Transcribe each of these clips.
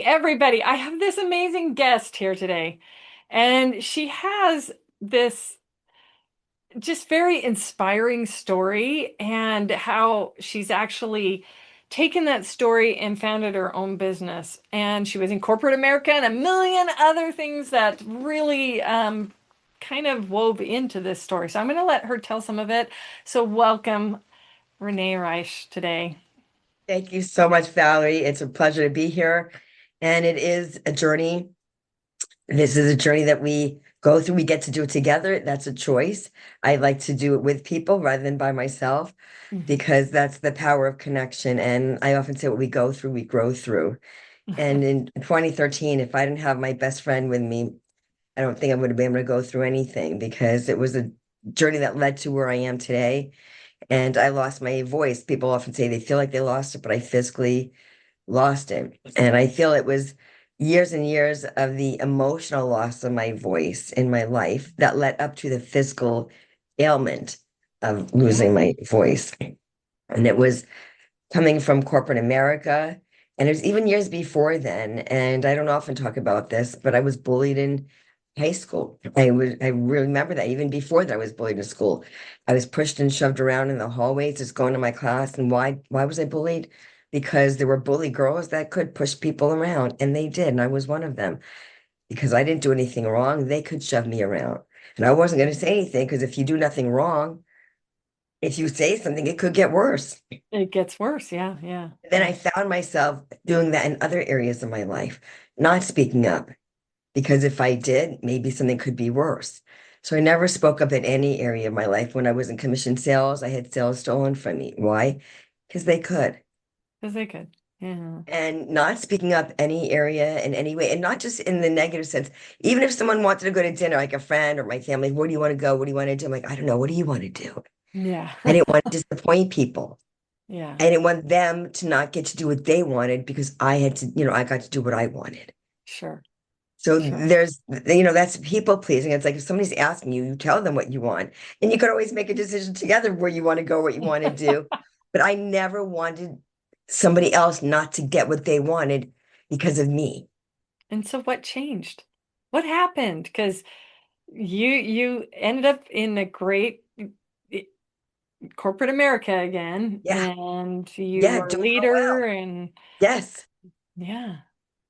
everybody. I have this amazing guest here today, and she has this just very inspiring story and how she's actually taken that story and founded her own business. And she was in corporate America and a million other things that really kind of wove into this story. So I'm going to let her tell some of it. So welcome, Renee Reisch, today. Thank you so much, Valerie. It's a pleasure to be here. And it is a journey. This is a journey that we go through. We get to do it together. That's a choice. I like to do it with people rather than by myself Mhm. because that's the power of connection. And I often say what we go through, we grow through. And in 2013, if I didn't have my best friend with me, I don't think I would have been able to go through anything because it was a journey that led to where I am today. And I lost my voice. People often say they feel like they lost it, but I physically lost it. And I feel it was years and years of the emotional loss of my voice in my life that led up to the physical ailment of Yeah. losing my voice. And it was coming from corporate America. And it was even years before then. And I don't often talk about this, but I was bullied in high school. I remember that even before that I was bullied in school. I was pushed and shoved around in the hallways, just going to my class. And why was I bullied? Because there were bully girls that could push people around, and they did, and I was one of them. Because I didn't do anything wrong, they could shove me around. And I wasn't going to say anything because if you do nothing wrong, if you say something, it could get worse. It gets worse. Yeah, yeah, Then yeah. I found myself doing that in other areas of my life, not speaking up, because if I did, maybe something could be worse. So I never spoke up in any area of my life. When I was in commission sales, I had sales stolen from me. Why? Because they could. Because they could. Yeah. And not speaking up any area in any way, and not just in the negative sense. Even if someone wanted to go to dinner, like a friend or my family, where do you want to go? What do you want to do? I'm like, I don't know. What do you want to do? Yeah. I didn't want to disappoint people. Yeah. I didn't want them to not get to do what they wanted because I had to, I got to do what I wanted. Sure. So Sure. that's people pleasing. It's like if somebody's asking you, you tell them what you want. And you could always make a decision together where you want to go, what you want to do. But I never wanted somebody else not to get what they wanted because of me. And so what changed? What happened? Because you ended up in a great eh, corporate America again, Yeah. and you Yeah. were a Doing real leader, well. and Yes. yeah.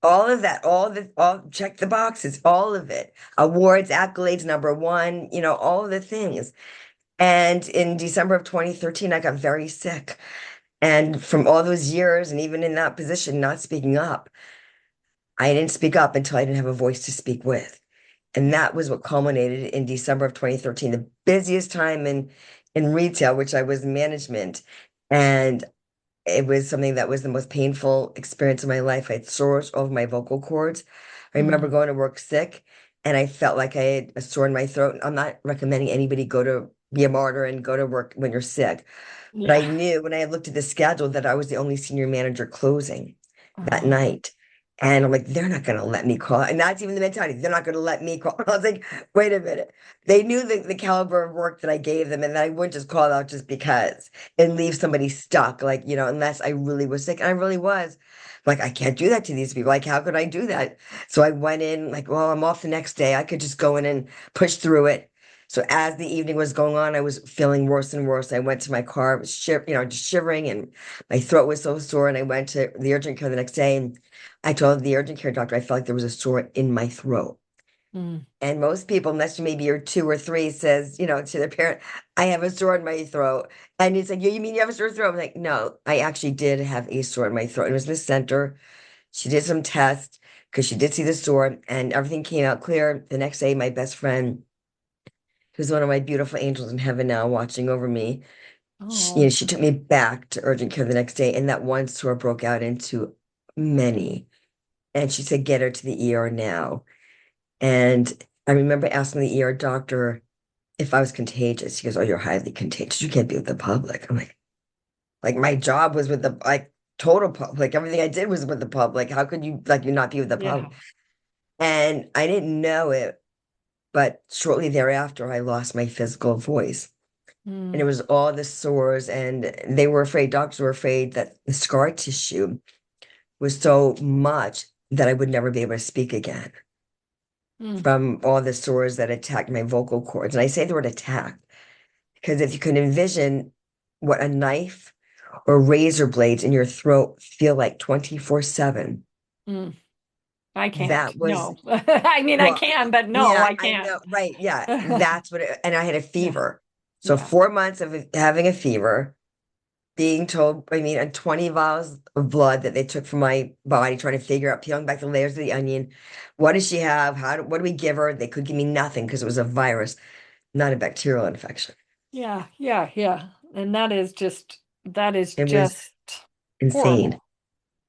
All of that, all check the boxes, all of it. Awards, accolades, number one, all of the things. And in December of 2013, I got very sick. And from all those years, and even in that position, not speaking up, I didn't speak up until I didn't have a voice to speak with. And Yeah. that was what culminated in December of 2013, the busiest time in retail, which I was in management. And it was something that was the most painful experience of my life. I had sores over my vocal cords. I remember Mm. going to work sick and I felt like I had a sore in my throat. I'm not recommending anybody go to be a martyr and go to work when you're sick. But I Yeah. knew when I looked at the schedule that I was the only senior manager closing that Oh, night. And I'm like, they're not going to let me call. And that's even the mentality. They're not going to let me call. I was like, wait a minute. They knew the caliber of work that I gave them and that I wouldn't just call out just because and leave somebody stuck, like, unless I really was sick. And I really was. Like, I can't do that to these people. Like, how could I do that? So I went in, like, well, I'm off the next day. I could just go in and push through it. So as the evening was going on, I was feeling worse and worse. I went to my car, I was just shivering, and my throat was so sore. And I went to the urgent care the next day, and I told the urgent care doctor I felt like there was a sore in my throat. mm. And most people, unless you maybe you're two or three, says, to their parent, I have a sore in my throat. And he's like, you mean you have a sore throat? I'm like, no, I actually did have a sore in my throat. It was in the center. She did some tests because she did see the sore and everything came out clear. The next day, my best friend, who's one of my beautiful angels in heaven now watching over me, Oh, she took me back to urgent care the next day. And that one sore broke out into many. And she said, get her to the ER now. And I remember asking the ER doctor if I was contagious. He goes, oh, you're highly contagious. You can't be with the public. I'm like my job was with the total public. Everything I did was with the public. How could you you not be with the yeah. public? And I didn't know it, but shortly thereafter, I lost my physical voice. And it Mm. was all the sores, and they were afraid, doctors were afraid that the scar tissue was so much that I would never be able to speak again Mm, from all the sores that attacked my vocal cords. And I say the word attack because if you can envision what a knife or razor blades in your throat feel like 24/7, mm. I can't. that was, No. I mean, I well, can, but no, yeah, I I can't. know, right. Yeah, that's what and I had a Yeah. fever. So Yeah. 4 months of having a fever, being told, I mean, and 20 vials of blood that they took from my body, trying to figure out, peeling back the layers of the onion. What does she have? What do we give her? They could give me nothing because it was a virus, not a bacterial infection. Yeah. Yeah. Yeah. And that is It was just insane. horrible.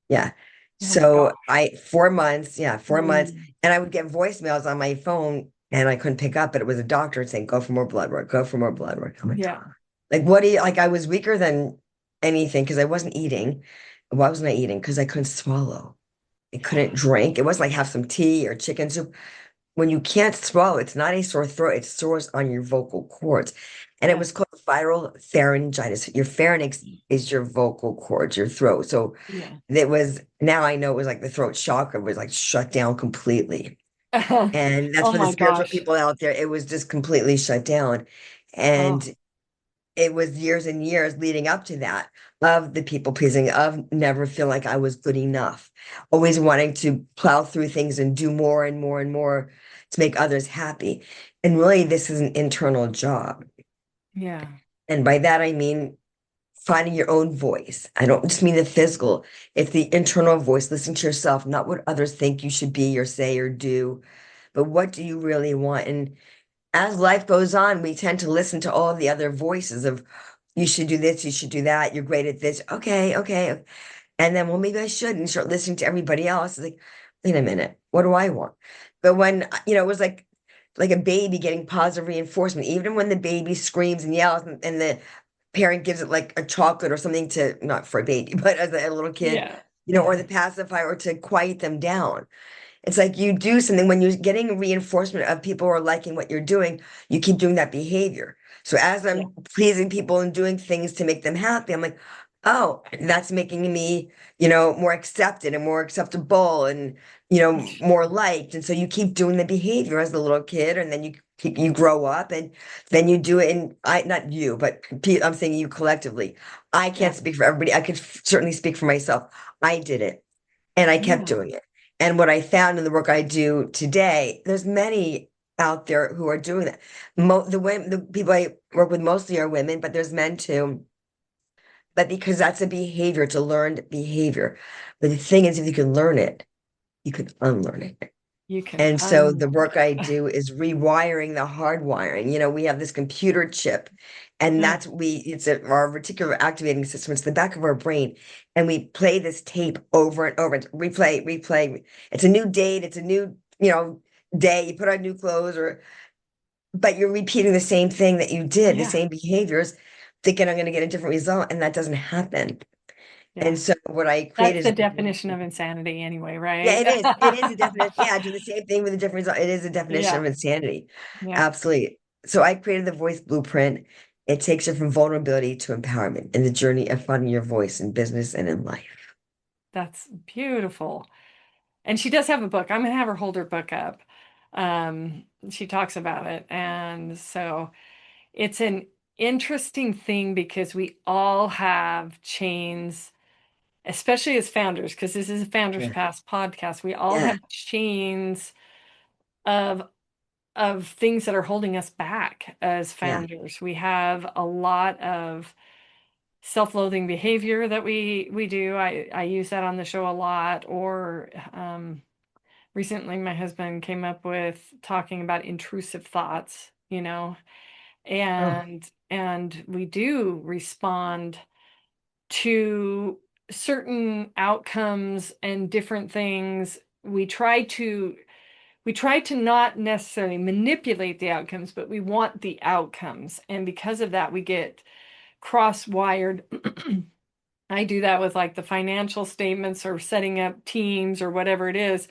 Yeah. Oh my So gosh. 4 months, yeah, 4 months. Mm. And I would get voicemails on my phone and I couldn't pick up, but it was a doctor saying, go for more blood work, go for more blood work. I'm like, Yeah. like, what do you like? I was weaker than anything because I wasn't eating. Why wasn't I eating? Because I couldn't swallow. I Yeah. couldn't drink. It wasn't like have some tea or chicken soup. When you can't swallow, it's not a sore throat, it sores on your vocal cords. And it Yeah. was called viral pharyngitis. Your pharynx is your vocal cords, your throat. So Yeah. it was, now I know it was like the throat chakra was like shut down completely. And that's Oh for the my spiritual gosh. people out there. It was just completely shut down. Oh, And it was years and years leading up to that of the people pleasing, of never feeling like I was good enough, always wanting to plow through things and do more and more and more to make others happy. And really, this is an internal job. yeah. And by that, I mean finding your own voice. I don't just mean the physical, it's the internal voice, listening to yourself, not what others think you should be or say or do, but what do you really want? And as life goes on, we tend to listen to all the other voices of you should do this, you should do that, you're great at this. Okay, okay. And then, well, maybe I should and start listening to everybody else. It's like, wait a minute, what do I want? But when, it was like a baby getting positive reinforcement, even when the baby screams and yells and the parent gives it like a chocolate or something to, not for a baby, but as a little kid, Yeah. or the pacifier or to quiet them down. It's like you do something when you're getting reinforcement of people who are liking what you're doing, you keep doing that behavior. So as Yeah. I'm pleasing people and doing things to make them happy, I'm like, oh, that's making me, more accepted and more acceptable and, more liked. And so you keep doing the behavior as a little kid, and then you grow up and then you do it. And not you, but I'm saying you collectively. I Yeah. can't speak for everybody. I could certainly speak for myself. I did it and I kept Yeah. doing it. And what I found in the work I do today, there's many out there who are doing that. The women, the people I work with mostly are women, but there's men too. But because that's a behavior, it's a learned behavior. But the thing is, if you can learn it, you can unlearn it. You can And so the unlearn work I it. do is rewiring the hardwiring. We have this computer chip, and Yeah. it's our reticular activating system. It's the back of our brain. And we play this tape over and over and replay, replay. It's a new date, it's a new, day. You put on new clothes but you're repeating the same thing that you did, the Yeah. same behaviors, thinking I'm going to get a different result. And that doesn't happen. Yeah. And so what I That's created the is definition of insanity anyway, yeah, right? it is. It is a definition. Yeah, do the same thing with a different result. It is a definition Yeah. of insanity. Yeah. Absolutely. So I created the voice blueprint. It takes you from vulnerability to empowerment in the journey of finding your voice in business and in life. That's beautiful. And she does have a book. I'm gonna have her hold her book up. She talks about it. And so it's an interesting thing because we all have chains, especially as founders, because this is a Founders Yeah. Pass podcast. We all Yeah. have chains of things that are holding us back as Yeah. founders. We have a lot of self-loathing behavior that we do. I use that on the show a lot. Or recently, my husband came up with talking about intrusive thoughts, Oh, and we do respond to certain outcomes and different things. We try to not necessarily manipulate the outcomes, but we want the outcomes. And because of that, we get cross-wired. I do that with like the financial statements or setting up teams or whatever it is.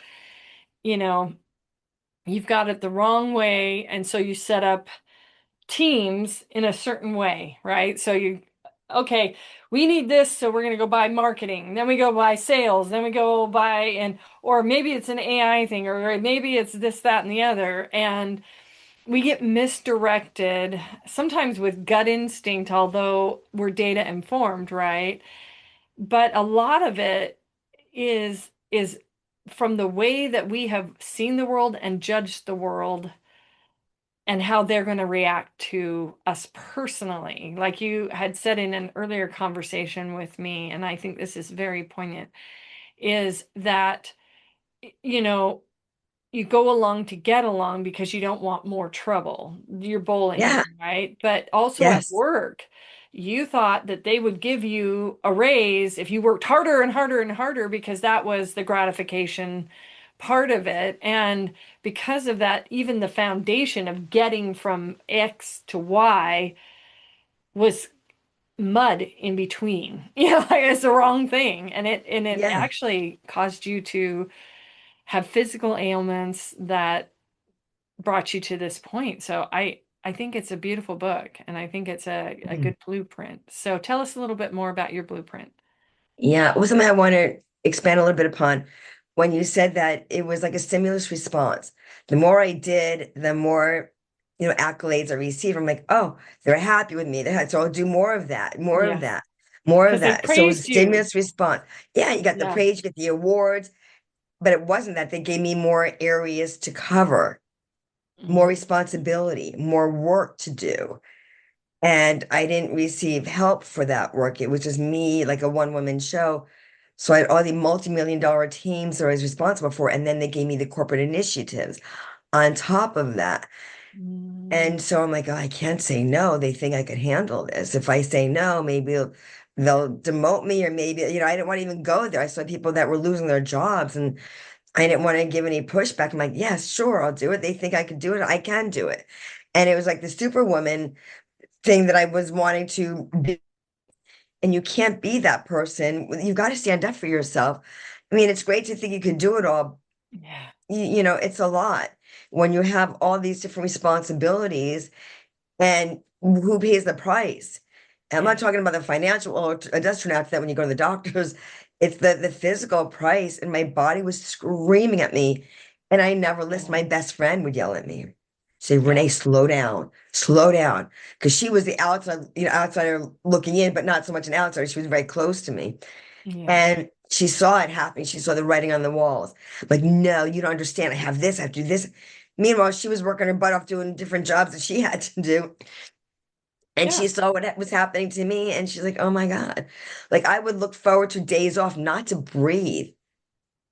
You know, you've got it the wrong way. And so you set up teams in a certain way, right? So okay, we need this, so we're going to go buy marketing. Then we go buy sales. Then we go buy, and, or maybe it's an AI thing, or maybe it's this, that, and the other. And we get misdirected sometimes with gut instinct, although we're data informed, right? But a lot of it is from the way that we have seen the world and judged the world and how they're going to react to us personally. Like you had said in an earlier conversation with me, and I think this is very poignant, is that, you know, you go along to get along because you don't want more trouble. You're Yeah. bullying, right? But also at Yes. work, you thought that they would give you a raise if you worked harder and harder and harder because that was the gratification part of it. And because of that, even the foundation of getting from X to Y was mud in between. You know, like it's the wrong thing. And it Yeah. actually caused you to have physical ailments that brought you to this point. So I think it's a beautiful book and I think it's a Mhm. good blueprint. So tell us a little bit more about your blueprint. Yeah. It was something I want to expand a little bit upon when you said that it was like a stimulus response. The more I did, the more, accolades I received. I'm like, oh, they're happy with me. So I'll do more of that, more of Yes, that, more of because they that. So it was a praised you. stimulus response. Yeah, you got the Yeah. praise, you get the awards, but it wasn't that. They gave me more areas to cover, more Mhm. responsibility, more work to do. And I didn't receive help for that work. It was just me, like a one-woman show. So I had all the multi-million dollar teams that I was responsible for. And then they gave me the corporate initiatives on top of that. Mm, And so I'm like, oh, I can't say no. They think I could handle this. If I say no, maybe they'll demote me, or maybe, I didn't want to even go there. I saw people that were losing their jobs and I didn't want to give any pushback. I'm like, yes, sure, I'll do it. They think I could do it. I can do it. And it was like the superwoman thing that I was wanting to be. And you can't be that person. You've got to stand up for yourself. I mean, it's great to think you can do it all. yeah. It's a lot when you have all these different responsibilities, and who pays the price? I'm not Yeah. talking about the financial, or it does turn out to that when you go to the doctors. It's the physical price, and my body was screaming at me, and I never listened. Yeah. My best friend would yell at me, say, Yeah. "Renee, slow down," because she was the outside, outsider looking in, but not so much an outsider. She was very close to me, Yeah. and she saw it happening. She saw the writing on the walls. Like, no, you don't understand. I have this. I have to do this. Meanwhile, she was working her butt off doing different jobs that she had to do. And Yeah. she saw what was happening to me, and she's like, oh my God. Like, I would look forward to days off, not to breathe,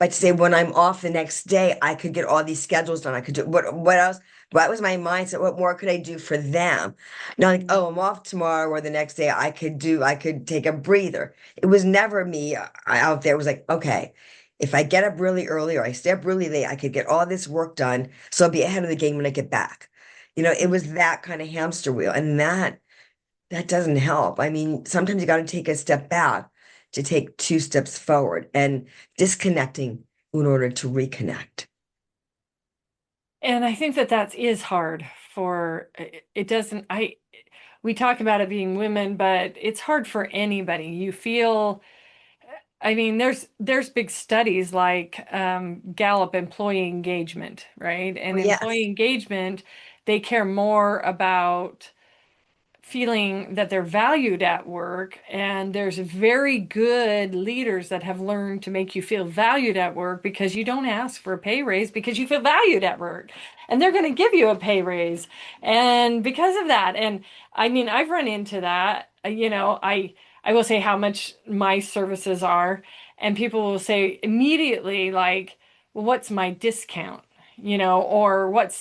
but to say when I'm off the next day, I could get all these schedules done. I could do what else? What was my mindset? What more could I do for them? Not like, oh, I'm Mm. off tomorrow or the next day. I could take a breather. It was never me out there. It was like, okay, if I get up really early or I stay up really late, I could get all this work done. So I'll be ahead of the game when I get back. It was that kind of hamster wheel. And that doesn't help. I mean, sometimes you got to take a step back to take two steps forward, and disconnecting in order to reconnect. And I think that that is hard for it doesn't I we talk about it being women, but it's hard for anybody. You feel I mean, there's big studies like Gallup employee engagement, right? Oh, And employee yes. engagement, they care more about feeling that they're valued at work. And there's very good leaders that have learned to make you feel valued at work because you don't ask for a pay raise because you feel valued at work. And they're going to give you a pay raise. And because of that, and I mean, I've run into that. I will say how much my services are, and people will say immediately, like, well, what's my discount? Or what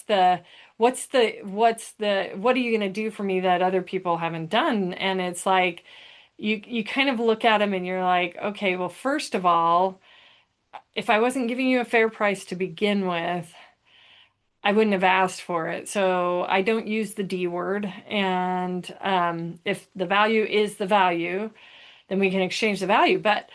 are you going to do for me that other people haven't done? And it's like you kind of look at them and you're like, okay, well, first of all, if I wasn't giving you a fair price to begin with, I wouldn't have asked for it. So I don't use the D word. And if the value is the value, then we can exchange the value. But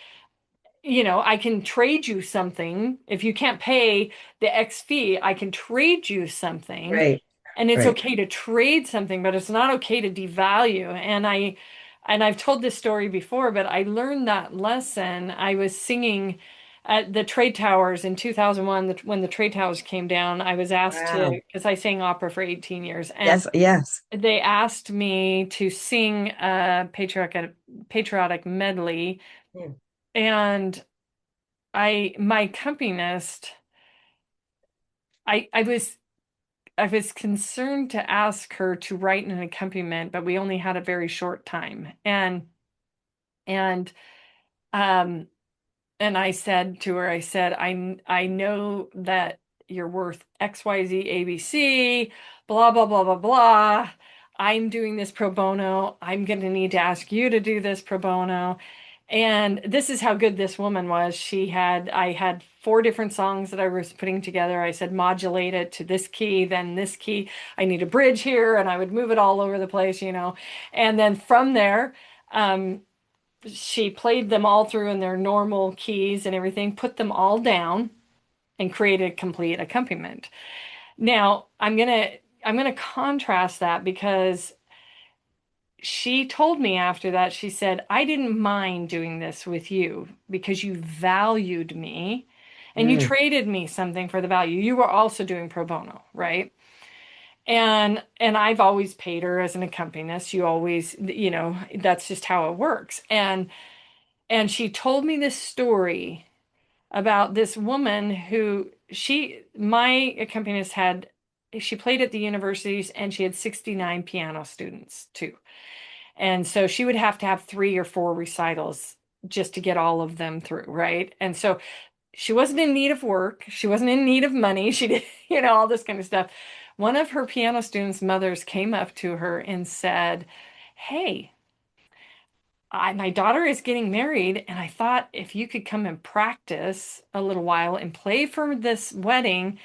I can trade you something. If you can't pay the X fee, I can trade you something. Right, And it's right. okay to trade something, but it's not okay to devalue. And I and I've told this story before, but I learned that lesson. I was singing at the Trade Towers in 2001, when the Trade Towers came down. I was asked to, Wow. because I sang opera for 18 years, and Yes, yes. they asked me to sing a patriotic medley. Hmm. And my accompanist, I was concerned to ask her to write an accompaniment, but we only had a very short time. And um and I said to her, I said, I know that you're worth XYZ ABC, blah blah blah blah blah. I'm doing this pro bono. I'm going to need to ask you to do this pro bono. And this is how good this woman was. I had four different songs that I was putting together. I said, modulate it to this key, then this key. I need a bridge here, and I would move it all over the place. And then from there, um, she played them all through in their normal keys and everything, put them all down, and created a complete accompaniment. Now, I'm gonna contrast that, because she told me after that, she said, I didn't mind doing this with you because you valued me and you Mm, traded me something for the value. You were also doing pro bono, right? And I've always paid her as an accompanist. You always, that's just how it works. And she told me this story about this woman who my accompanist she played at the universities, and she had 69 piano students too. And so she would have to have three or four recitals just to get all of them through, right? And so she wasn't in need of work. She wasn't in need of money. She did, all this kind of stuff. One of her piano students' mothers came up to her and said, Hey, my daughter is getting married, and I thought if you could come and practice a little while and play for this wedding,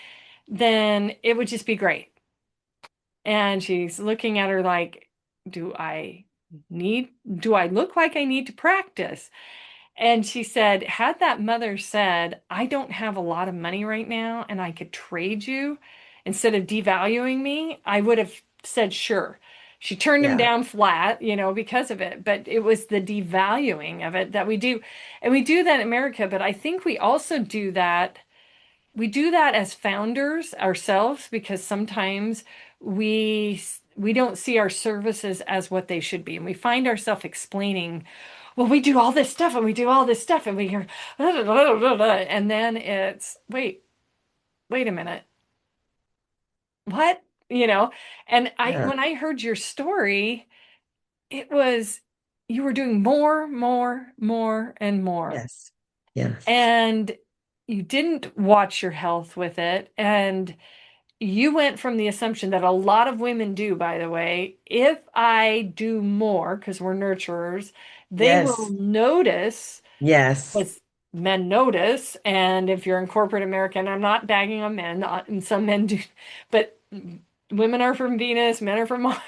then it would just be great. And she's looking at her like, do I look like I need to practice? And she said, had that mother said, I don't have a lot of money right now and I could trade you instead of devaluing me, I would have said, sure. She turned him yeah. down flat, because of it. But it was the devaluing of it that we do. And we do that in America. But I think we also do that. We do that as founders ourselves, because sometimes we we don't see our services as what they should be. And we find ourselves explaining, well, we do all this stuff and we do all this stuff and we hear, and then it's, wait a minute, what? You know, and Yeah. when I heard your story, it was, you were doing more, more, more, and more. Yes. Yes. And you didn't watch your health with it. And you went from the assumption that a lot of women do, by the way, if I do more, because we're nurturers, they will Yes. notice, Yes. because men notice. And if you're in corporate America, and I'm not bagging on men, and some men do, but women are from Venus, men are from Mars.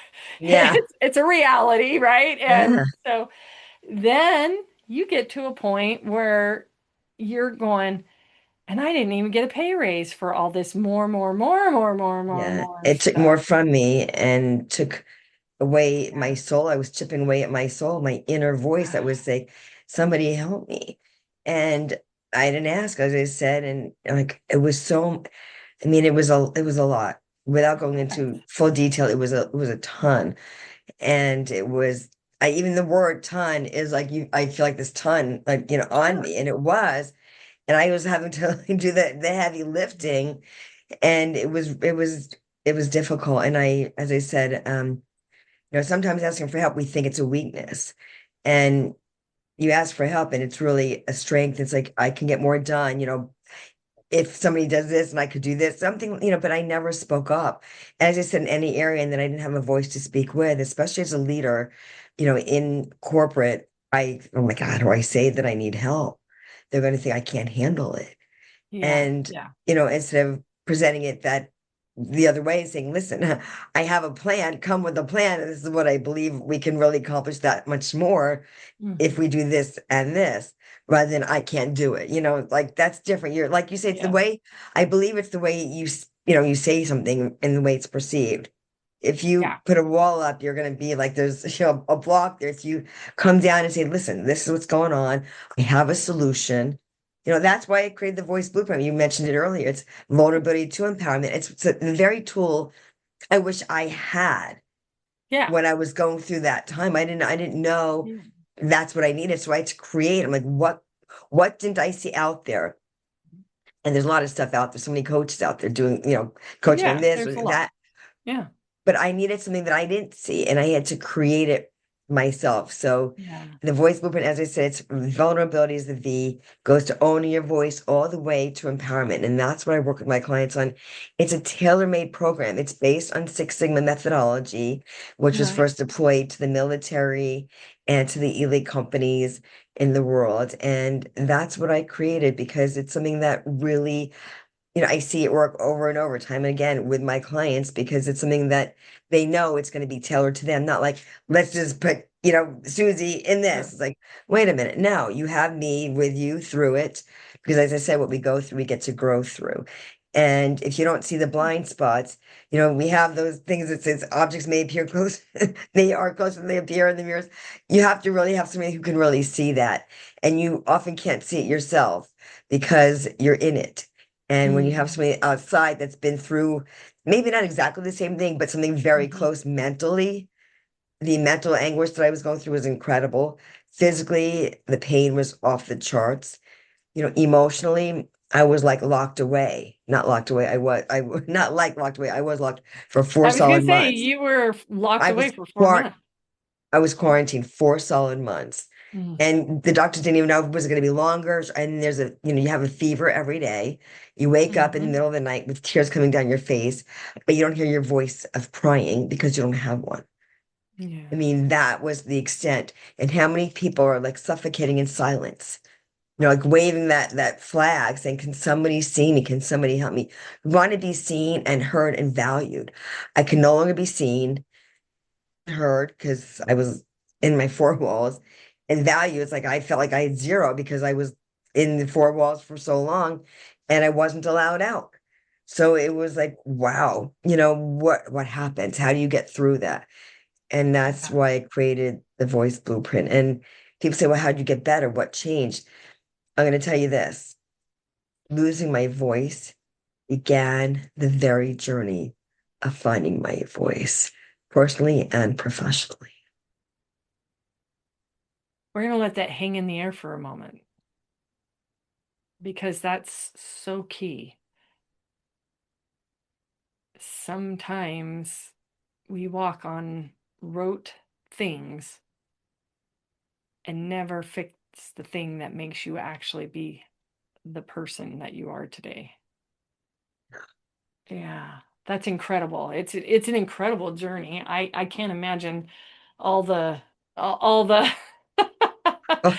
Yeah. It's a reality, right? And Yeah. so then you get to a point where you're going, and I didn't even get a pay raise for all this more, more, more, more, more, more, Yeah. more It took stuff. more from me and took away Yeah. my soul. I was chipping away at my soul, my inner voice that was saying, somebody help me. And I didn't ask, as I said, and like it was so, I mean, it was a lot. Without going into full detail, it was a ton. And it was, I even the word ton is like I feel like this ton, like, on Sure. me. And it was, and I was having to do the heavy lifting, and it was difficult. And as I said, sometimes asking for help, we think it's a weakness. And you ask for help and it's really a strength. It's like I can get more done, if somebody does this and I could do this, something, but I never spoke up. As I said, in any area, and then I didn't have a voice to speak with, especially as a leader, in corporate, oh my God, or I say that I need help, they're going to think I can't handle it. Yeah. And, Yeah. instead of presenting it that the other way, saying, listen, I have a plan, come with a plan. And this is what I believe we can really accomplish that much more if Hmm. we do this and this, rather than I can't do it. Like that's different. You're like you say, it's the Yeah. way I believe it's the way you say something and the way it's perceived. If you Yeah. put a wall up, you're going to be like, there's, a block there. If you come down and say, listen, this is what's going on. I have a solution. That's why I created the voice blueprint. You mentioned it earlier. It's vulnerability to empowerment. It's the very tool I wish I had Yeah. when I was going through that time. I didn't know Yeah. that's what I needed. So I had to create. I'm like, what didn't I see out there? And there's a lot of stuff out there, so many coaches out there doing, coaching on Yeah. this or There's a lot. that. Yeah. But I needed something that I didn't see, and I had to create it myself. So Yeah. the voice blueprint, as I said, it's vulnerability is the V, goes to owning your voice all the way to empowerment. And that's what I work with my clients on. It's a tailor-made program. It's based on Six Sigma methodology, which was Right. first deployed to the military and to the elite companies in the world. And that's what I created because it's something that really I see it work over and over, time and again with my clients because it's something that they know it's going to be tailored to them. Not like, let's just put, Susie in Sure. this. It's like, wait a minute. No, you have me with you through it. Because as I said, what we go through, we get to grow through. And if you don't see the blind spots, we have those things that says objects may appear close, they are close when they appear in the mirrors. You have to really have somebody who can really see that. And you often can't see it yourself because you're in it. And when you have Mm. somebody outside that's been through maybe not exactly the same thing, but something very Hmm. close mentally, the mental anguish that I was going through was incredible. Yeah. Physically, the pain was off the charts. Emotionally, I was like locked away. Not locked away. Not like locked away. I was locked for four I was gonna solid say months. you were locked I away was for four quar months. I was quarantined 4 solid months. Mm. And the doctors didn't even know if it was going to be longer. And you have a fever every day. You wake up in the Hmm. middle of the night with tears coming down your face, but you don't hear your voice of crying because you don't have one. I Yeah. mean, that was the extent. And how many people are like suffocating in silence? Like waving that flag saying, can somebody see me? Can somebody help me? I want to be seen and heard and valued. I can no longer be seen heard because I was in my four walls and value. It's like I felt like I had zero because I was in the four walls for so long and I wasn't allowed out. So it was like, wow, what happens? How do you get through that? And that's Yeah. why I created the voice blueprint. And people say, well, how'd you get better? What changed? I'm going to tell you this. Losing my voice began the very journey of finding my voice, personally and professionally. We're gonna let that hang in the air for a moment because that's so key. Sometimes we walk on rote things and never fix the thing that makes you actually be the person that you are today. Yeah, that's incredible. It's an incredible journey. I can't imagine all the all the Oh,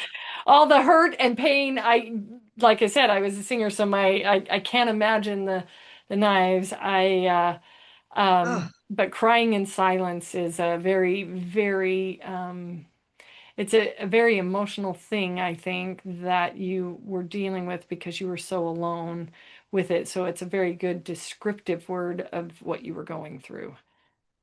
all the hurt and pain. I like I said, I was a singer, so I can't imagine the knives. oh, But crying in silence is a very it's a very emotional thing, I think, that you were dealing with because you were so alone with it. So it's a very good descriptive word of what you were going through,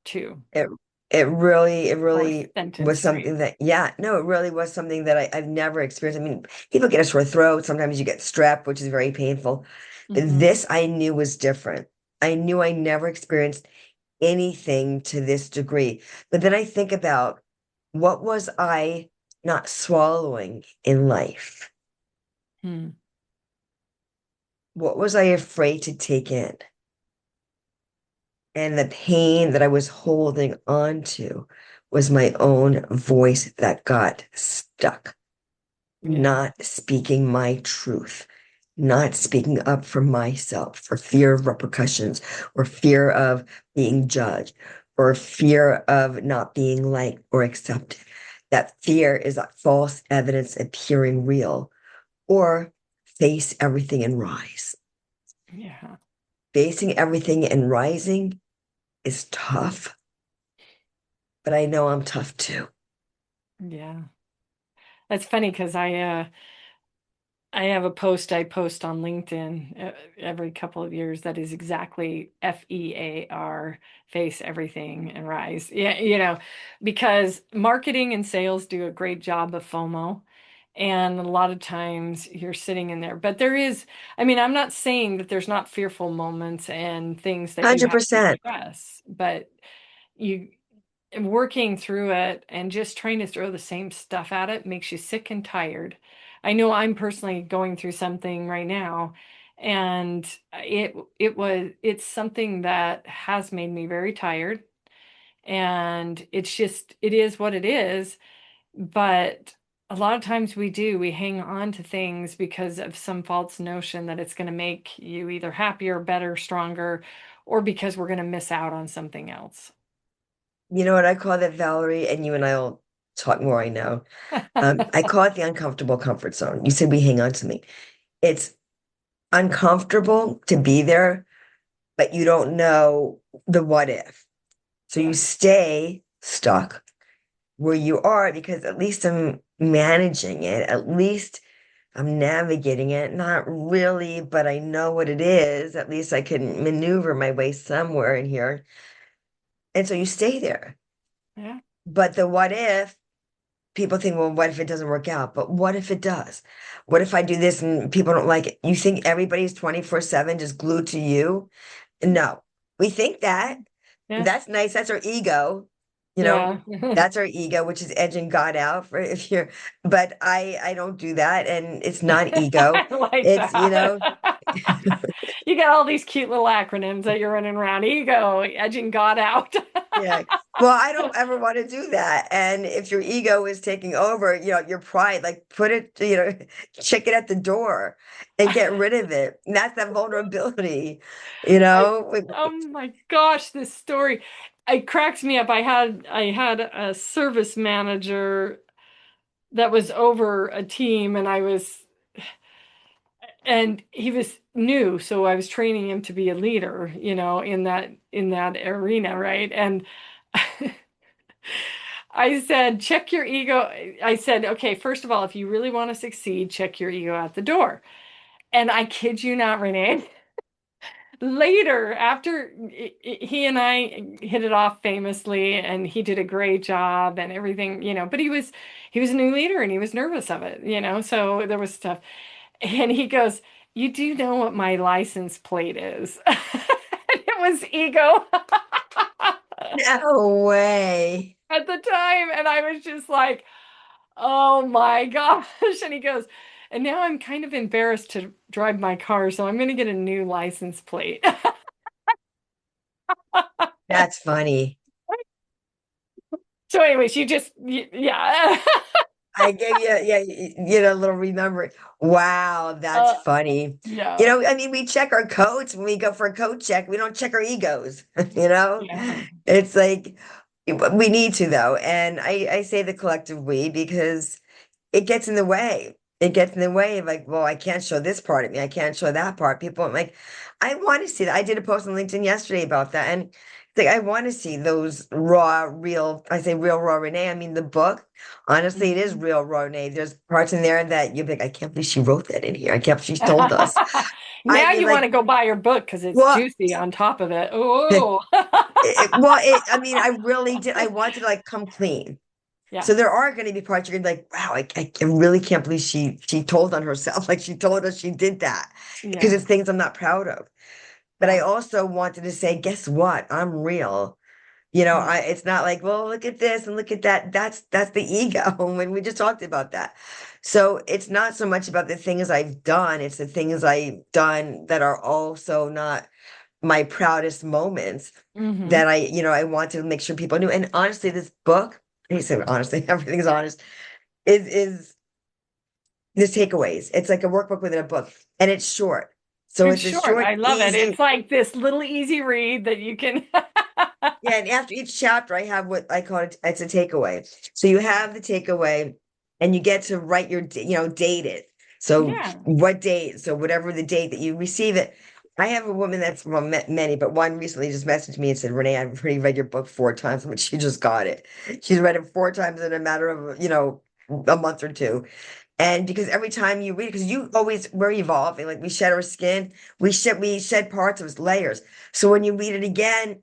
too. it it really Or was sentence, right? something that, yeah, no, it really was something that I've never experienced. I mean, people get a sore throat, sometimes you get strep, which is very painful. But Hmm. this I knew was different. I knew I never experienced anything to this degree. But then I think about what was I not swallowing in life? Hmm. What was I afraid to take in? And the pain that I was holding on to was my own voice that got stuck, Yeah. not speaking my truth, not speaking up for myself for fear of repercussions or fear of being judged or fear of not being liked or accepted. That fear is that false evidence appearing real or face everything and rise. Yeah. Facing everything and rising is tough, but I know I'm tough too. Yeah. That's funny because I have a post I post on LinkedIn every couple of years that is exactly FEAR, face everything and rise. Yeah, because marketing and sales do a great job of FOMO. And a lot of times you're sitting in there. But there is, I mean, I'm not saying that there's not fearful moments and things that you have to 100%. address, but you working through it and just trying to throw the same stuff at it makes you sick and tired. I know I'm personally going through something right now, and it's something that has made me very tired, and it is what it is. But a lot of times we hang on to things because of some false notion that it's going to make you either happier, better, stronger, or because we're going to miss out on something else. You know what I call that, Valerie? And you and I will talk more, I know. I call it the uncomfortable comfort zone. You said we hang on to me. It's uncomfortable to be there, but you don't know the what if. So you Yeah. stay stuck where you are because at least I'm managing it. At least I'm navigating it. Not really, but I know what it is. At least I can maneuver my way somewhere in here. And so you stay there. Yeah. But the what if, people think, well, what if it doesn't work out? But what if it does? What if I do this and people don't like it? You think everybody's 24/7 just glued to you? No, we think that. Yeah. That's nice. That's our ego. You know, Yeah. that's our ego, which is edging God out for if you're, but I don't do that. And it's not ego. I like It's, that. You got all these cute little acronyms that you're running around. Ego, edging God out. yeah. Well, I don't ever want to do that. And if your ego is taking over, your pride, like put it, check it at the door and get rid of it. And that's that vulnerability, you I, know? oh my gosh, this story, it cracks me up. I had a service manager that was over a team, and he was new, so I was training him to be a leader, in that arena, right? And I said, check your ego. I said, okay, first of all, if you really want to succeed, check your ego at the door. And I kid you not, Renee, later, after he and I hit it off famously, and he did a great job and everything, but he was a new leader and he was nervous of it, so there was stuff. And he goes, you do know what my license plate is? It was ego No way. at the time. And I was just like, oh my gosh. And he goes, and now I'm kind of embarrassed to drive my car, so I'm going to get a new license plate. That's funny. So anyway, yeah. I gave you, yeah, a little remember. Wow, that's uh, funny. yeah, I mean, we check our codes when we go for a code check. We don't check our egos, you know? yeah, It's like we need to though. And I say the collective we because it gets in the way. It gets in the way of like, well, I can't show this part of me. I can't show that part. People are like, I want to see that. I did a post on LinkedIn yesterday about that. And it's like, I want to see those raw, real, I say real, raw Renee. I mean, the book, honestly, it is mhm. real, raw Renee. There's parts in there that you'll be like, I can't believe she wrote that in here. I can't believe she told us. I Now mean, you want like, to go buy your book because it's well, juicy on top of it. Oh, I mean, I really did. I wanted to like come clean. yeah, So there are going to be parts you're gonna be like, wow, I really can't believe she told on herself. Like she told us she did that because yeah, it's things I'm not proud of. But I yeah, also wanted to say, guess what? I'm real. yeah. It's not like, well, look at this and look at that. That's the ego. When we just talked about that. So it's not so much about the things I've done, it's the things I've done that are also not my proudest moments Hmm. that I wanted to make sure people knew. And honestly, this book, he said honestly, everything's honest, is the takeaways. It's like a workbook within a book, and it's short. So It's it's a short. short, I love it. It's easy. like this little easy read that you can. Yeah, and after each chapter, I have what I call it. It's a takeaway. So you have the takeaway, and you get to write date it. So Yeah. what date? So whatever the date that you receive it. I have a woman that's well, many, but one recently just messaged me and said, Renee, I've already read your book 4 times, but she just got it. She's read it 4 times in a matter of a month or two. And because every time you read, because we're evolving, like we shed our skin, we shed parts of us, layers. So when you read it again,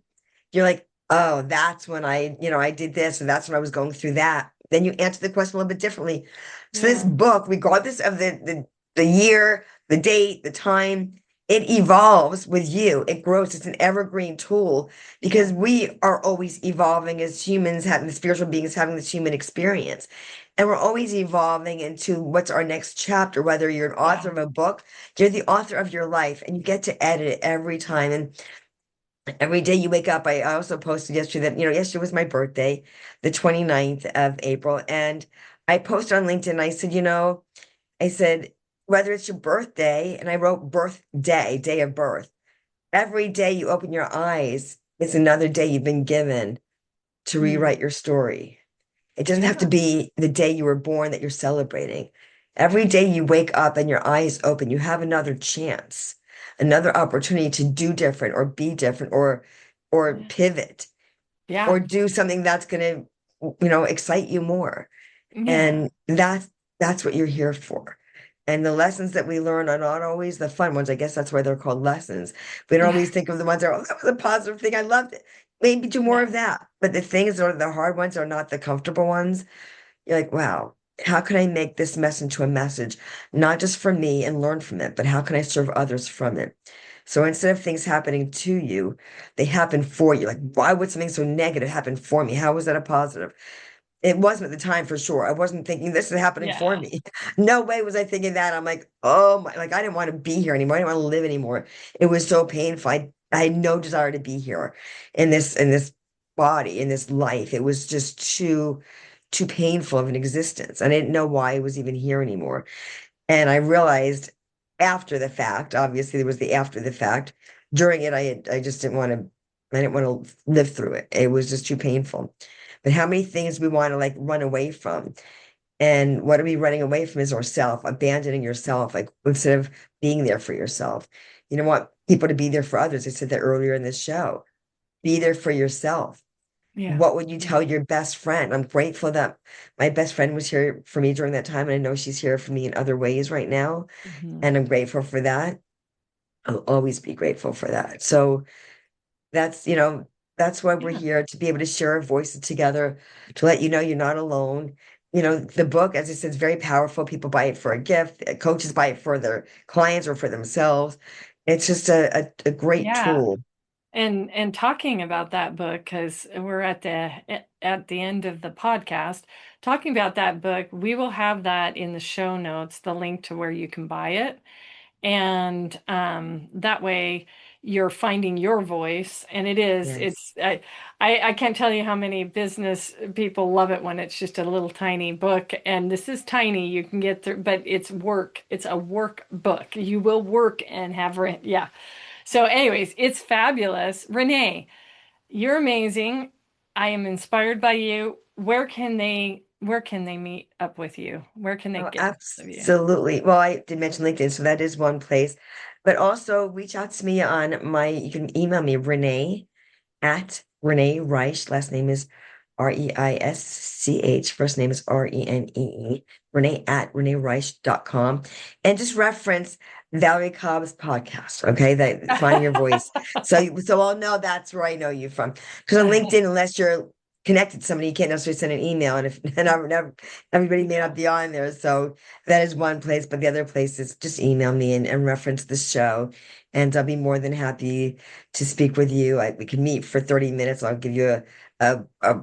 you're like, oh, that's when I did this, and that's when I was going through that. Then you answer the question a little bit differently. So this Yeah. book, regardless of the year, the date, the time, it evolves with you. It grows. It's an evergreen tool Yeah. because we are always evolving as humans, having the spiritual beings having this human experience. And we're always evolving into what's our next chapter, whether you're an author Yeah. of a book, you're the author of your life, and you get to edit it every time. And every day you wake up, I also posted yesterday that, yesterday was my birthday, the 29th of April. And I posted on LinkedIn, I said, I said, whether it's your birthday, and I wrote birthday, day of birth, every day you open your eyes, it's another day you've been given to Mm. rewrite your story. It doesn't have to Yeah. be the day you were born that you're celebrating. Every day you wake up and your eyes open, you have another chance, another opportunity to do different or be different or pivot Yeah. or do something that's going to, excite you more. Yeah. And that's what you're here for. And the lessons that we learn are not always the fun ones. I guess that's why they're called lessons. We don't always think of the ones that are, oh, that was a positive thing. I loved it. Maybe do more Yeah. of that. But the things that are the hard ones are not the comfortable ones. You're like, wow, how can I make this mess into a message, not just for me and learn from it, but how can I serve others from it? So instead of things happening to you, they happen for you. Like, why would something so negative happen for me? How was that a positive? It wasn't at the time for sure. I wasn't thinking this is happening for Yeah. me. No way was I thinking that. I'm like, oh my, like I didn't want to be here anymore. I didn't want to live anymore. It was so painful. I had no desire to be here in this body, in this life. It was just too painful of an existence. I didn't know why I was even here anymore. And I realized after the fact, obviously there was the after the fact. During it, I just didn't want to live through it. It was just too painful. But how many things we want to like run away from? And what are we running away from is ourself, abandoning yourself, like instead of being there for yourself. You don't want people to be there for others. I said that earlier in this show. Be there for yourself. Yeah. What would you Yeah. tell your best friend? I'm grateful that my best friend was here for me during that time, and I know she's here for me in other ways right now, Mhm. and I'm grateful for that. I'll always be grateful for that. So that's why we're Yeah. here to be able to share our voices together, to let you know you're not alone. The book, as I said, is very powerful. People buy it for a gift, coaches buy it for their clients or for themselves. It's just a great Yeah. tool. And talking about that book, because we're at the end of the podcast, talking about that book, we will have that in the show notes, the link to where you can buy it. And that way you're finding your voice. And Yes. I can't tell you how many business people love it when it's just a little tiny book. And this is tiny, you can get through, but it's work. It's a work book. You will work and have, yeah. So, anyways, it's fabulous. Renee, you're amazing. I am inspired by you. Where can they meet up with you? Where can they Oh, get of you? absolutely. Well, I did mention LinkedIn, so that is one place. But also reach out to me you can email me, Renee at Renee Reisch. Last name is Reisch. First name is Renee. Renee at ReneeReisch.com. And just reference Valerie Cobb's podcast. Okay. That Find Your Voice. So I'll know that's where I know you from. Because on LinkedIn, unless you're connected to somebody, you can't necessarily send an email. And if and everybody may Yeah. not be on there. So that is one place. But the other place is just email me and reference the show. And I'll be more than happy to speak with you. We can meet for 30 minutes. I'll give you a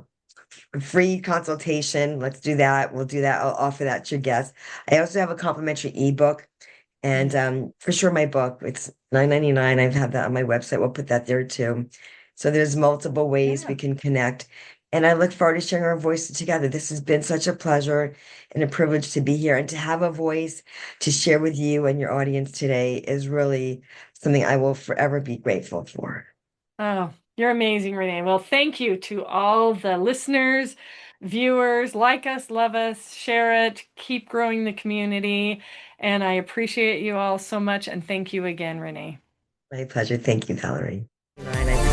free consultation. Let's do that. We'll do that. I'll offer that to your guests. I also have a complimentary ebook. And Mm. for sure, my book, it's 9.99. I've had that on my website. We'll put that there too. So there's multiple ways we Yeah. can connect. And I look forward to sharing our voices together. This has been such a pleasure and a privilege to be here and to have a voice to share with you and your audience today is really something I will forever be grateful for. Oh, you're amazing, Renee. Well, thank you to all the listeners, viewers. Like us, love us, share it, keep growing the community. And I appreciate you all so much. And thank you again, Renee. My pleasure. Thank you, Valerie. And I